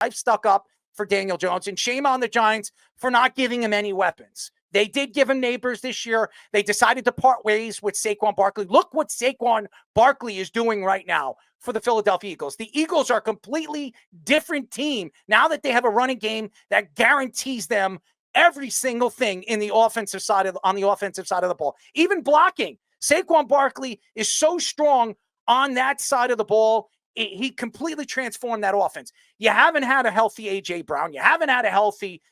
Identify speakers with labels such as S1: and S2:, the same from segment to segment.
S1: I've stuck up for Daniel Jones, and shame on the Giants for not giving him any weapons. They did give him neighbors this year. They decided to part ways with Saquon Barkley. Look what Saquon Barkley is doing right now for the Philadelphia Eagles. The Eagles are a completely different team now that they have a running game that guarantees them every single thing in the offensive side on the offensive side of the ball. Even blocking. Saquon Barkley is so strong on that side of the ball. He completely transformed that offense. You haven't had a healthy A.J. Brown. You haven't had a healthy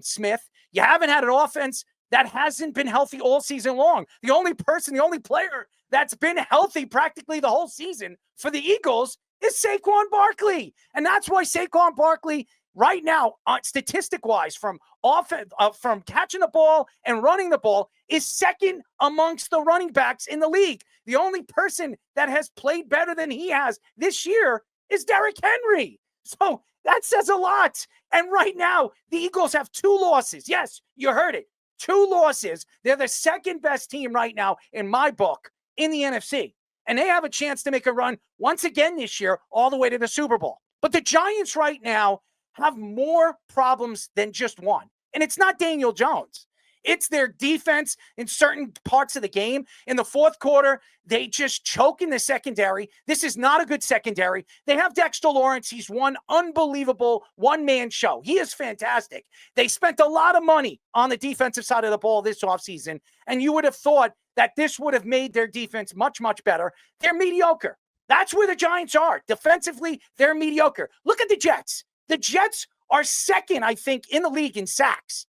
S1: Smith. You haven't had an offense that hasn't been healthy all season long. The only player that's been healthy practically the whole season for the Eagles is Saquon Barkley. And that's why Saquon Barkley right now, statistic-wise, from catching the ball and running the ball, is second amongst the running backs in the league. The only person that has played better than he has this year is Derrick Henry. So that says a lot. And right now, the Eagles have 2 losses. Yes, you heard it. 2 losses. They're the second best team right now, in my book, in the NFC. And they have a chance to make a run once again this year all the way to the Super Bowl. But the Giants right now have more problems than just one. And it's not Daniel Jones. It's their defense in certain parts of the game. In the fourth quarter, they just choke in the secondary. This is not a good secondary. They have Dexter Lawrence. He's one unbelievable one-man show. He is fantastic. They spent a lot of money on the defensive side of the ball this offseason, and you would have thought that this would have made their defense much, much better. They're mediocre. That's where the Giants are. Defensively, they're mediocre. Look at the Jets. The Jets are second, I think, in the league in sacks.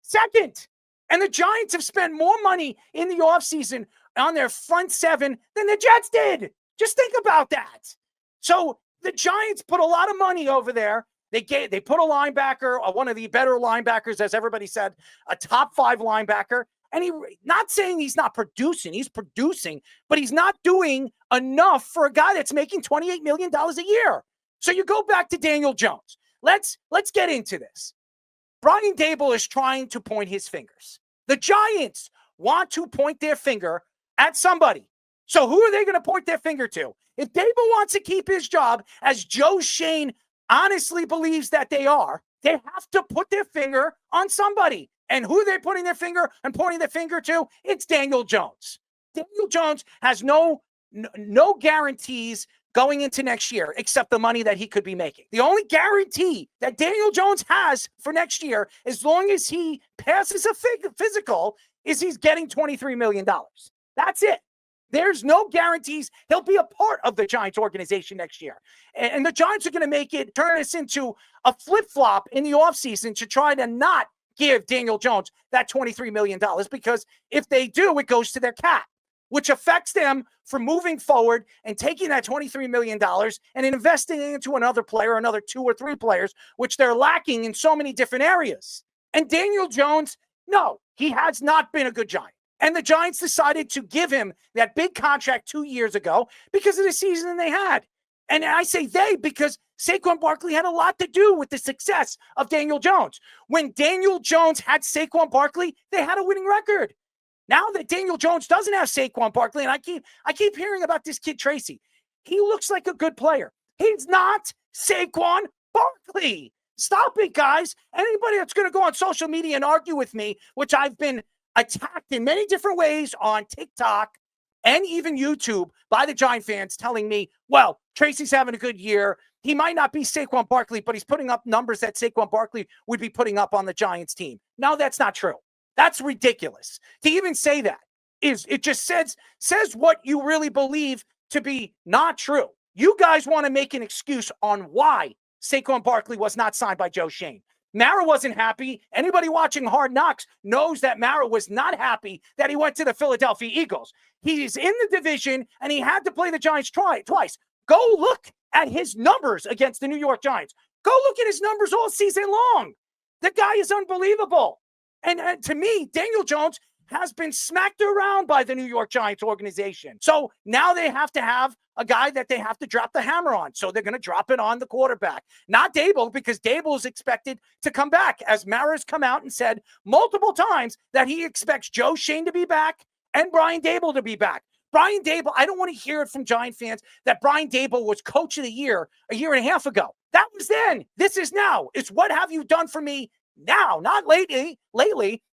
S1: Second. And the Giants have spent more money in the offseason on their front seven than the Jets did. Just think about that. So the Giants put a lot of money over there. They put a linebacker, one of the better linebackers, as everybody said, a top 5 linebacker. And not saying he's not producing. He's producing, but he's not doing enough for a guy that's making $28 million a year. So you go back to Daniel Jones. Let's get into this. Brian Daboll is trying to point his fingers. The Giants want to point their finger at somebody. So who are they going to point their finger to? If Daboll wants to keep his job, as Joe Schoen honestly believes that they are, they have to put their finger on somebody. And who are they putting their finger and pointing their finger to? It's Daniel Jones. Daniel Jones has no guarantees going into next year, except the money that he could be making. The only guarantee that Daniel Jones has for next year, as long as he passes a physical, is he's getting $23 million. That's it. There's no guarantees he'll be a part of the Giants organization next year. And the Giants are going to turn this into a flip-flop in the offseason to try to not give Daniel Jones that $23 million, because if they do, it goes to their cap, which affects them for moving forward and taking that $23 million and investing it into another player, another 2 or 3 players, which they're lacking in so many different areas. And Daniel Jones, no, he has not been a good Giant. And the Giants decided to give him that big contract 2 years ago because of the season they had. And I say they because Saquon Barkley had a lot to do with the success of Daniel Jones. When Daniel Jones had Saquon Barkley, they had a winning record. Now that Daniel Jones doesn't have Saquon Barkley, and I keep hearing about this kid Tracy, he looks like a good player. He's not Saquon Barkley. Stop it, guys. Anybody that's going to go on social media and argue with me, which I've been attacked in many different ways on TikTok and even YouTube by the Giant fans telling me, well, Tracy's having a good year. He might not be Saquon Barkley, but he's putting up numbers that Saquon Barkley would be putting up on the Giants team. No, that's not true. That's ridiculous. To even say that it just says what you really believe to be not true. You guys want to make an excuse on why Saquon Barkley was not signed by Joe Schoen. Mara wasn't happy. Anybody watching Hard Knocks knows that Mara was not happy that he went to the Philadelphia Eagles. He's in the division, and he had to play the Giants twice. Go look at his numbers against the New York Giants. Go look at his numbers all season long. The guy is unbelievable. And to me, Daniel Jones has been smacked around by the New York Giants organization. So now they have to have a guy that they have to drop the hammer on. So they're going to drop it on the quarterback. Not Daboll, because Daboll is expected to come back, as Mara's come out and said multiple times that he expects Joe Schoen to be back and Brian Daboll to be back. Brian Daboll, I don't want to hear it from Giant fans that Brian Daboll was coach of the year a year and a half ago. That was then. This is now. It's what have you done for me now, not lately,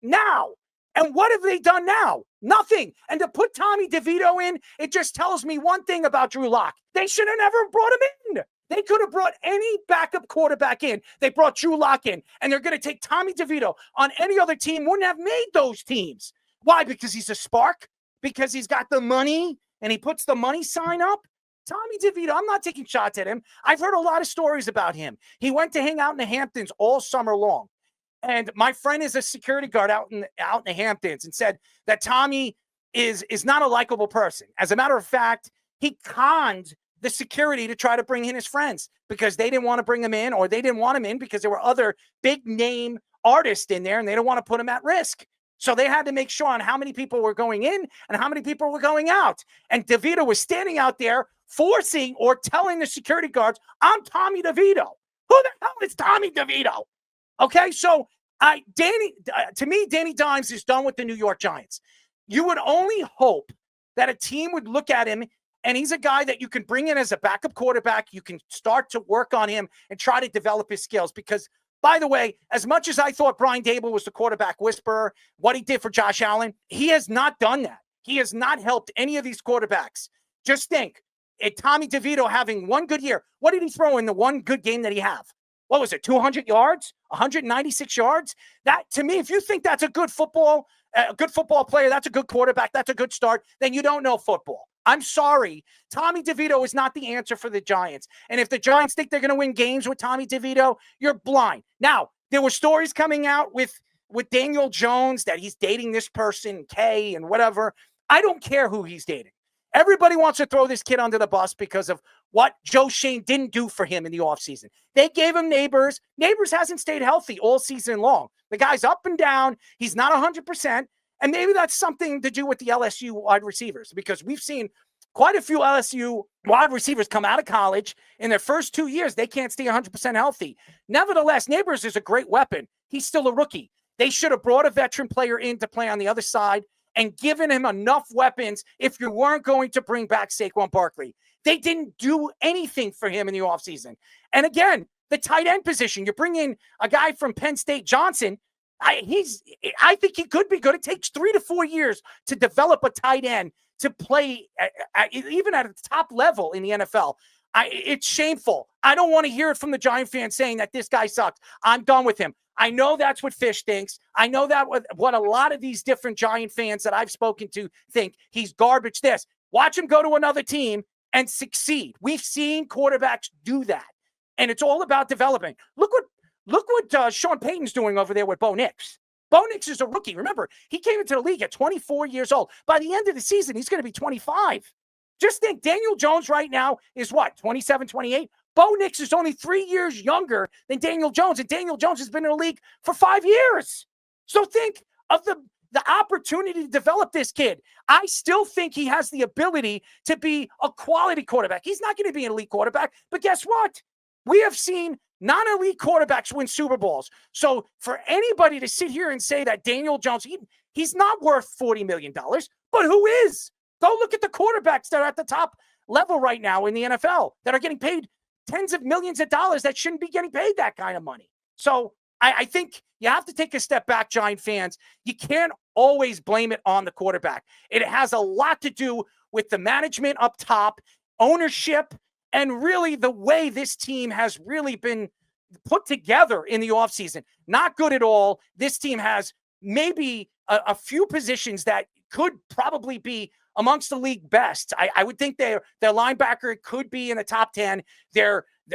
S1: now. And what have they done now? Nothing. And to put Tommy DeVito in, it just tells me one thing about Drew Lock. They should have never brought him in. They could have brought any backup quarterback in. They brought Drew Lock in, and they're going to take Tommy DeVito on any other team. Wouldn't have made those teams. Why? Because he's a spark? Because he's got the money and he puts the money sign up? Tommy DeVito, I'm not taking shots at him. I've heard a lot of stories about him. He went to hang out in the Hamptons all summer long. And my friend is a security guard out in the Hamptons and said that Tommy is not a likable person. As a matter of fact, he conned the security to try to bring in his friends because they didn't want to bring him in, or they didn't want him in because there were other big name artists in there and they don't want to put him at risk. So they had to make sure on how many people were going in and how many people were going out. And DeVito was standing out there forcing or telling the security guards, I'm Tommy DeVito. Who the hell is Tommy DeVito? Okay, so to me, Danny Dimes is done with the New York Giants. You would only hope that a team would look at him, and he's a guy that you can bring in as a backup quarterback. You can start to work on him and try to develop his skills. Because, by the way, as much as I thought Brian Daboll was the quarterback whisperer, what he did for Josh Allen, he has not done that. He has not helped any of these quarterbacks. Just think, Tommy DeVito having one good year. What did he throw in the one good game that he had? What was it, 200 yards, 196 yards? That, to me, if you think that's a good football player, that's a good quarterback, that's a good start, then you don't know football. I'm sorry. Tommy DeVito is not the answer for the Giants. And if the Giants think they're going to win games with Tommy DeVito, you're blind. Now, there were stories coming out with Daniel Jones that he's dating this person, Kay, and whatever. I don't care who he's dating. Everybody wants to throw this kid under the bus because of what Joe Shane didn't do for him in the offseason. They gave him Neighbors. Neighbors hasn't stayed healthy all season long. The guy's up and down. He's not 100%. And maybe that's something to do with the LSU wide receivers, because we've seen quite a few LSU wide receivers come out of college. In their first 2 years, they can't stay 100% healthy. Nevertheless, Neighbors is a great weapon. He's still a rookie. They should have brought a veteran player in to play on the other side and given him enough weapons if you weren't going to bring back Saquon Barkley. They didn't do anything for him in the offseason. And again, the tight end position, you bring in a guy from Penn State, Johnson. I think he could be good. It takes 3 to 4 years to develop a tight end to play even at a top level in the NFL. It's shameful. I don't want to hear it from the Giant fans saying that this guy sucks. I'm done with him. I know that's what Fish thinks. I know that what a lot of these different Giant fans that I've spoken to think. He's garbage this. Watch him go to another team and succeed. We've seen quarterbacks do that. And it's all about developing. Look what Sean Payton's doing over there with Bo Nix. Bo Nix is a rookie. Remember, he came into the league at 24 years old. By the end of the season, he's going to be 25. Just think, Daniel Jones right now is what, 27, 28? Bo Nix is only 3 years younger than Daniel Jones, and Daniel Jones has been in the league for 5 years. So think of the opportunity to develop this kid. I still think he has the ability to be a quality quarterback. He's not going to be an elite quarterback, but guess what? We have seen non-elite quarterbacks win Super Bowls. So for anybody to sit here and say that Daniel Jones, he's not worth $40 million, but who is? Go look at the quarterbacks that are at the top level right now in the NFL that are getting paid tens of millions of dollars that shouldn't be getting paid that kind of money. So I think you have to take a step back, Giant fans. You can't always blame it on the quarterback. It has a lot to do with the management up top, ownership, and really the way this team has really been put together in the offseason. Not good at all. This team has maybe a few positions that could probably be amongst the league best. I would think their linebacker could be in the top 10.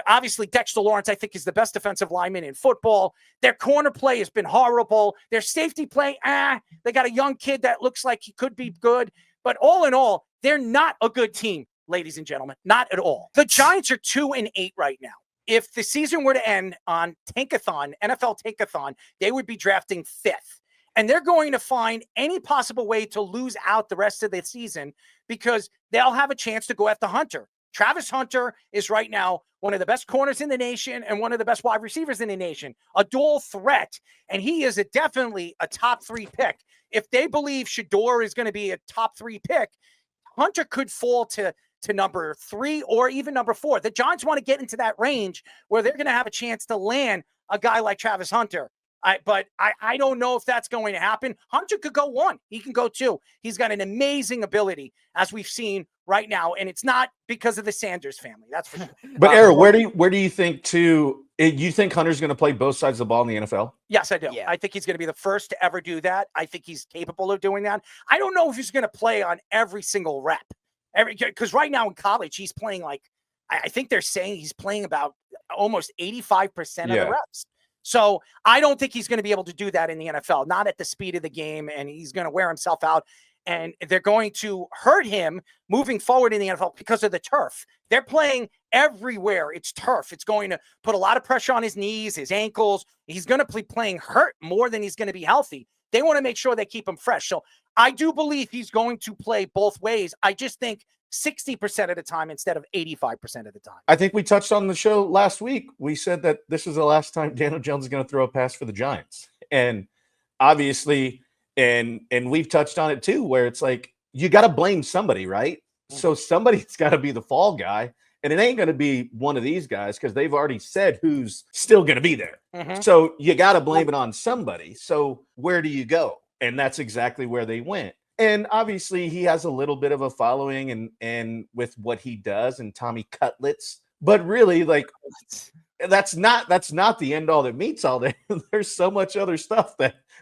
S1: Obviously, Dexter Lawrence, I think, is the best defensive lineman in football. Their corner play has been horrible. Their safety play, they got a young kid that looks like he could be good. But all in all, they're not a good team, ladies and gentlemen. Not at all. The Giants are 2-8 right now. If the season were to end on Tankathon, NFL Tankathon, they would be drafting 5th. And they're going to find any possible way to lose out the rest of the season because they'll have a chance to go after Hunter. Travis Hunter is right now one of the best corners in the nation and one of the best wide receivers in the nation, a dual threat. And he is definitely a top 3 pick. If they believe Shador is going to be a top 3 pick, Hunter could fall to number 3 or even number 4. The Giants want to get into that range where they're going to have a chance to land a guy like Travis Hunter. But I don't know if that's going to happen. Hunter could go 1. He can go 2. He's got an amazing ability, as we've seen right now, and it's not because of the Sanders family. That's for sure.
S2: But Aaron, where do you think you think Hunter's going to play both sides of the ball in the NFL?
S1: Yes, I do.
S3: Yeah.
S1: I think he's going to be the first to ever do that. I think he's capable of doing that. I don't know if he's going to play on every single rep. Because right now in college, he's playing like, I think they're saying he's playing about almost 85% of the reps. So I don't think he's going to be able to do that in the NFL, not at the speed of the game, and he's going to wear himself out. And they're going to hurt him moving forward in the NFL because of the turf. They're playing everywhere. It's turf. It's going to put a lot of pressure on his knees, his ankles. He's going to be playing hurt more than he's going to be healthy. They want to make sure they keep him fresh. So I do believe he's going to play both ways. I just think 60% of the time instead of 85% of the time.
S2: I think we touched on the show last week. We said that this is the last time Daniel Jones is going to throw a pass for the Giants. And obviously, and we've touched on it too, where it's like, you got to blame somebody, right? So somebody's got to be the fall guy. And it ain't going to be one of these guys because they've already said who's still going to be there. So you got to blame it on somebody. So where do you go? And that's exactly where they went. And obviously he has a little bit of a following and with what he does and Tommy Cutlets, but really like that's not the end all that meets all that. There's so much other stuff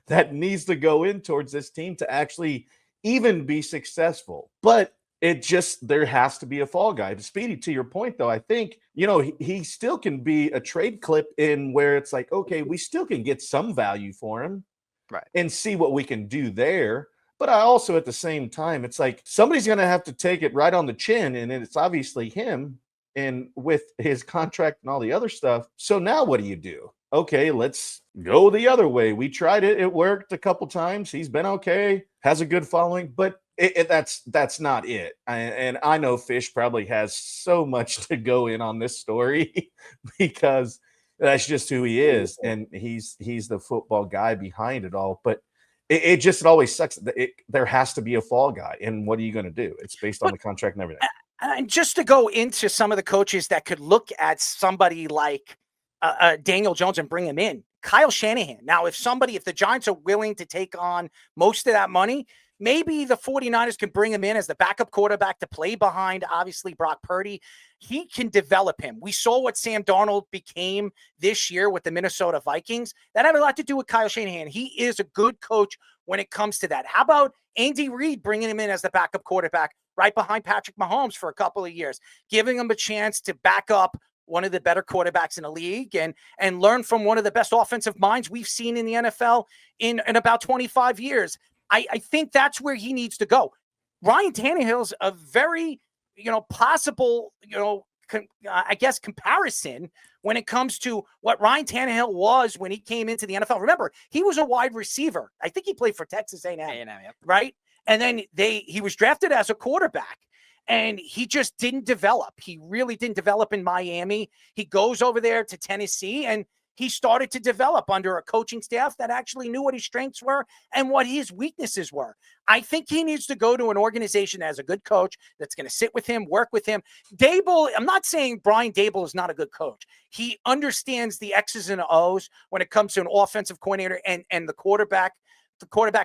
S2: that needs to go in towards this team to actually even be successful. But there has to be a fall guy. Speedy, to your point, though, I think, he still can be a trade clip in where it's like, okay, we still can get some value for him,
S3: right,
S2: and see what we can do there. But I also, at the same time, it's like somebody's going to have to take it right on the chin, and it's obviously him, and with his contract and all the other stuff. So now what do you do? Okay, let's go the other way. We tried it. It worked a couple times. He's been okay, has a good following, but that's not it. And I know Fish probably has so much to go in on this story because that's just who he is. And he's the football guy behind it all. But it just always sucks. There has to be a fall guy. And what are you going to do? It's based on the contract and everything.
S1: And just to go into some of the coaches that could look at somebody like Daniel Jones and bring him in, Kyle Shanahan. Now, if the Giants are willing to take on most of that money, maybe the 49ers can bring him in as the backup quarterback to play behind, obviously, Brock Purdy. He can develop him. We saw what Sam Darnold became this year with the Minnesota Vikings. That had a lot to do with Kyle Shanahan. He is a good coach when it comes to that. How about Andy Reid bringing him in as the backup quarterback right behind Patrick Mahomes for a couple of years, giving him a chance to back up one of the better quarterbacks in the league and learn from one of the best offensive minds we've seen in the NFL in about 25 years. I think that's where he needs to go. Ryan Tannehill's a very, possible, I guess, comparison when it comes to what Ryan Tannehill was when he came into the NFL. Remember, he was a wide receiver. I think he played for Texas A&M,
S3: yep.
S1: Right? And then he was drafted as a quarterback. And he just didn't develop. He really didn't develop in Miami. He goes over there to Tennessee, and he started to develop under a coaching staff that actually knew what his strengths were and what his weaknesses were. I think he needs to go to an organization that has a good coach that's going to sit with him, work with him. Dable, I'm not saying Brian Dable is not a good coach. He understands the X's and O's when it comes to an offensive coordinator and the quarterback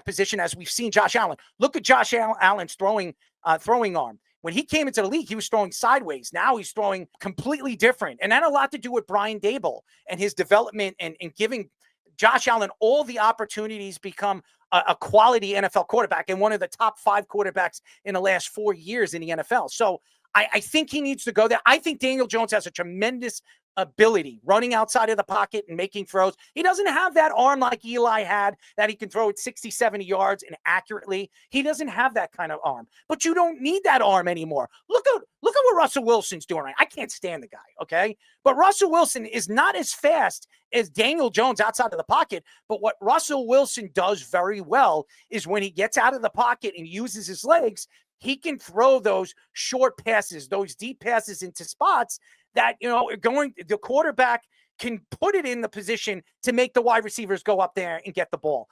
S1: position, as we've seen Josh Allen. Look at Josh Allen's throwing arm. When he came into the league, he was throwing sideways. Now he's throwing completely different. And that had a lot to do with Brian Dable and his development and giving Josh Allen all the opportunities become a quality NFL quarterback and one of the top 5 quarterbacks in the last 4 years in the NFL. So I think he needs to go there. I think Daniel Jones has a tremendous ability running outside of the pocket and making throws. He doesn't have that arm like Eli had that he can throw it 60, 70 yards and accurately. He doesn't have that kind of arm, but you don't need that arm anymore. Look at what Russell Wilson's doing right. I can't stand the guy. Okay. But Russell Wilson is not as fast as Daniel Jones outside of the pocket. But what Russell Wilson does very well is when he gets out of the pocket and uses his legs, he can throw those short passes, those deep passes into spots that, the quarterback can put it in the position to make the wide receivers go up there and get the ball.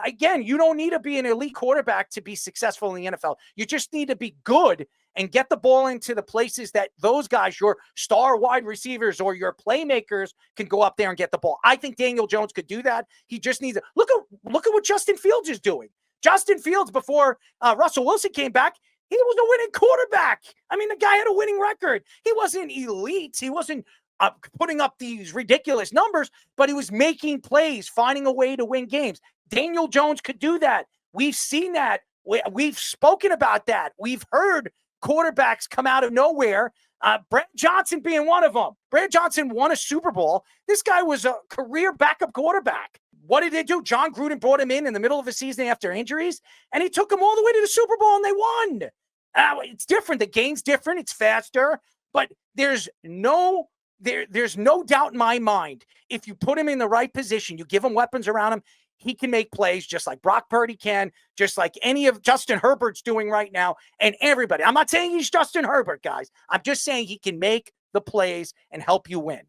S1: Again, you don't need to be an elite quarterback to be successful in the NFL. You just need to be good and get the ball into the places that those guys, your star wide receivers or your playmakers, can go up there and get the ball. I think Daniel Jones could do that. He just needs to look at what Justin Fields is doing. Justin Fields, before Russell Wilson came back, he was a winning quarterback. I mean, the guy had a winning record. He wasn't elite. He wasn't putting up these ridiculous numbers, but he was making plays, finding a way to win games. Daniel Jones could do that. We've seen that. We've spoken about that. We've heard quarterbacks come out of nowhere. Brad Johnson being one of them. Brad Johnson won a Super Bowl. This guy was a career backup quarterback. What did they do? John Gruden brought him in the middle of the season after injuries, and he took him all the way to the Super Bowl, and they won. It's different. The game's different. It's faster, but there's no doubt in my mind. If you put him in the right position, you give him weapons around him, he can make plays just like Brock Purdy can, just like any of Justin Herbert's doing right now, and everybody. I'm not saying he's Justin Herbert, guys. I'm just saying he can make the plays and help you win.